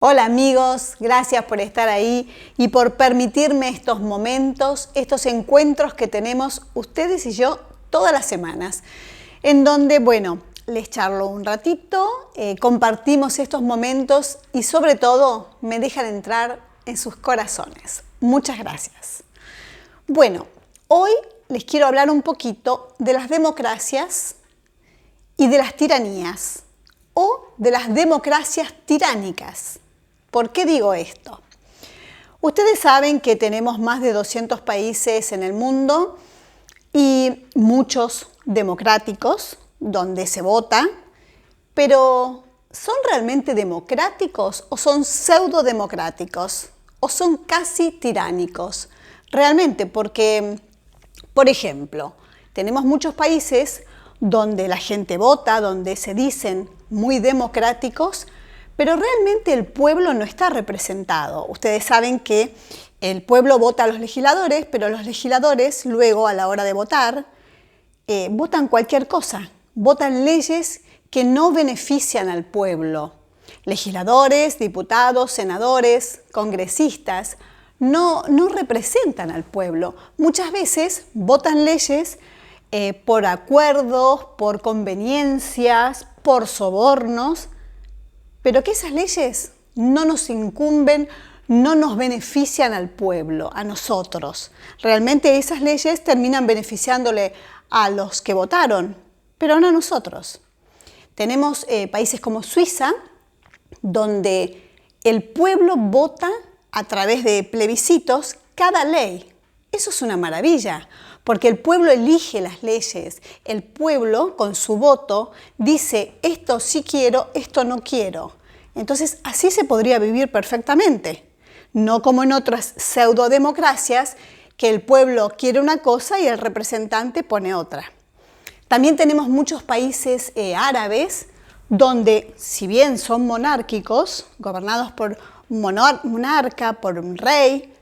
Hola amigos, gracias por estar ahí y por permitirme estos momentos, estos encuentros que tenemos ustedes y yo todas las semanas, en donde, les charlo un ratito, compartimos estos momentos y sobre todo me dejan entrar en sus corazones. Muchas gracias. Hoy les quiero hablar un poquito de las democracias y de las tiranías o de las democracias tiránicas. ¿Por qué digo esto? Ustedes saben que tenemos más de 200 países en el mundo y muchos democráticos donde se vota, pero ¿son realmente democráticos o son pseudodemocráticos o son casi tiránicos? Realmente, porque, por ejemplo, tenemos muchos países donde la gente vota, donde se dicen muy democráticos, pero realmente el pueblo no está representado. Ustedes saben que el pueblo vota a los legisladores, pero los legisladores luego a la hora de votar votan cualquier cosa, votan leyes que no benefician al pueblo. Legisladores, diputados, senadores, congresistas no representan al pueblo. Muchas veces votan leyes por acuerdos, por conveniencias, por sobornos, pero que esas leyes no nos incumben, no nos benefician al pueblo, a nosotros. Realmente esas leyes terminan beneficiándole a los que votaron, pero no a nosotros. Tenemos países como Suiza, donde el pueblo vota a través de plebiscitos cada ley. Eso es una maravilla, porque el pueblo elige las leyes. El pueblo, con su voto, dice esto sí quiero, esto no quiero. Entonces, así se podría vivir perfectamente. No como en otras pseudodemocracias, que el pueblo quiere una cosa y el representante pone otra. También tenemos muchos países árabes, donde, si bien son monárquicos, gobernados por un monarca, por un rey,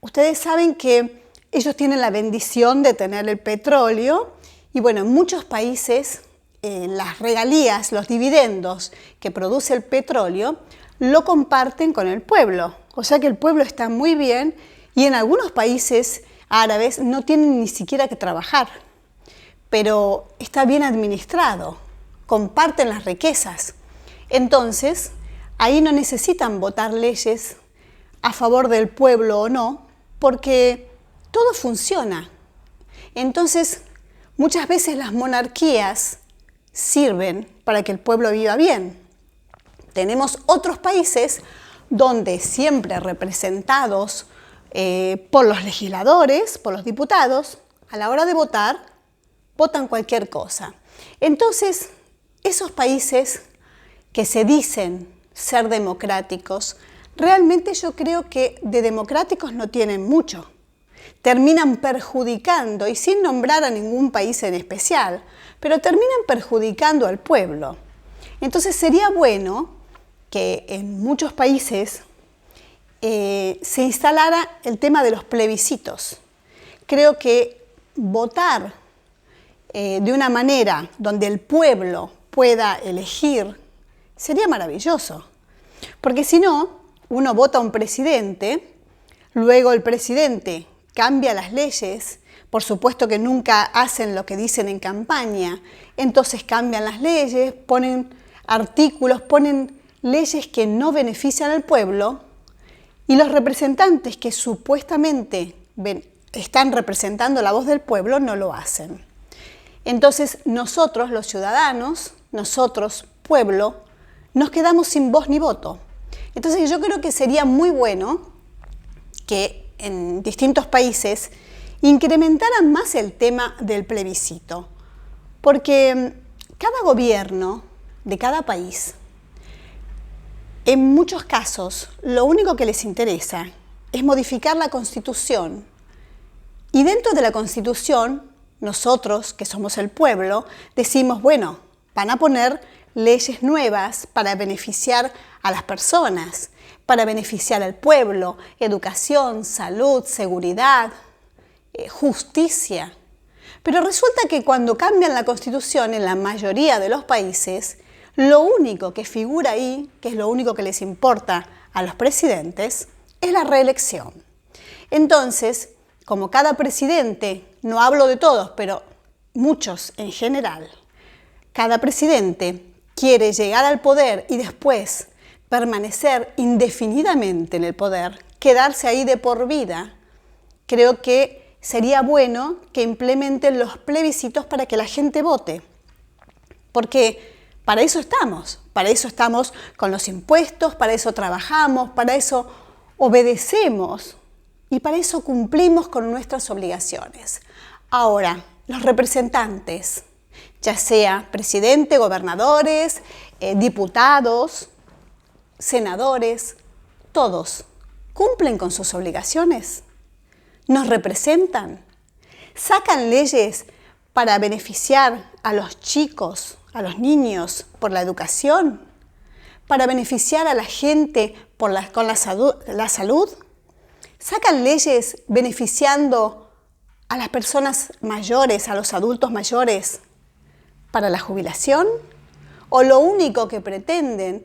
ustedes saben que ellos tienen la bendición de tener el petróleo y en muchos países las regalías, los dividendos que produce el petróleo, lo comparten con el pueblo. O sea que el pueblo está muy bien y en algunos países árabes no tienen ni siquiera que trabajar, pero está bien administrado, comparten las riquezas. Entonces, ahí no necesitan votar leyes a favor del pueblo o no, porque todo funciona. Entonces, muchas veces las monarquías sirven para que el pueblo viva bien. Tenemos otros países donde siempre representados por los legisladores, por los diputados, a la hora de votar, votan cualquier cosa. Entonces, esos países que se dicen ser democráticos, realmente yo creo que de democráticos no tienen mucho. Terminan perjudicando, y sin nombrar a ningún país en especial, pero terminan perjudicando al pueblo. Entonces sería bueno que en muchos países se instalara el tema de los plebiscitos. Creo que votar de una manera donde el pueblo pueda elegir sería maravilloso. Porque si no, uno vota a un presidente, luego el presidente cambia las leyes, por supuesto que nunca hacen lo que dicen en campaña, entonces cambian las leyes, ponen artículos, ponen leyes que no benefician al pueblo y los representantes que supuestamente están representando la voz del pueblo no lo hacen. Entonces nosotros, los ciudadanos, nosotros, pueblo, nos quedamos sin voz ni voto. Entonces yo creo que sería muy bueno que en distintos países incrementaran más el tema del plebiscito, porque cada gobierno de cada país, en muchos casos, lo único que les interesa es modificar la Constitución. Y dentro de la Constitución, nosotros, que somos el pueblo, decimos, van a poner leyes nuevas para beneficiar a las personas, para beneficiar al pueblo, educación, salud, seguridad, justicia. Pero resulta que cuando cambian la Constitución en la mayoría de los países, Lo único que figura ahí, que es lo único que les importa a los presidentes, es la reelección. Entonces, como cada presidente, no hablo de todos, pero muchos en general, cada presidente quiere llegar al poder y después permanecer indefinidamente en el poder, quedarse ahí de por vida, creo que sería bueno que implementen los plebiscitos para que la gente vote. Porque para eso estamos con los impuestos, para eso trabajamos, para eso obedecemos y para eso cumplimos con nuestras obligaciones. Ahora, los representantes, ya sea presidente, gobernadores, diputados, senadores, todos, ¿cumplen con sus obligaciones? ¿Nos representan? ¿Sacan leyes para beneficiar a los chicos, a los niños por la educación? ¿Para beneficiar a la gente con la salud? ¿Sacan leyes beneficiando a las personas mayores, a los adultos mayores para la jubilación? ¿O lo único que pretenden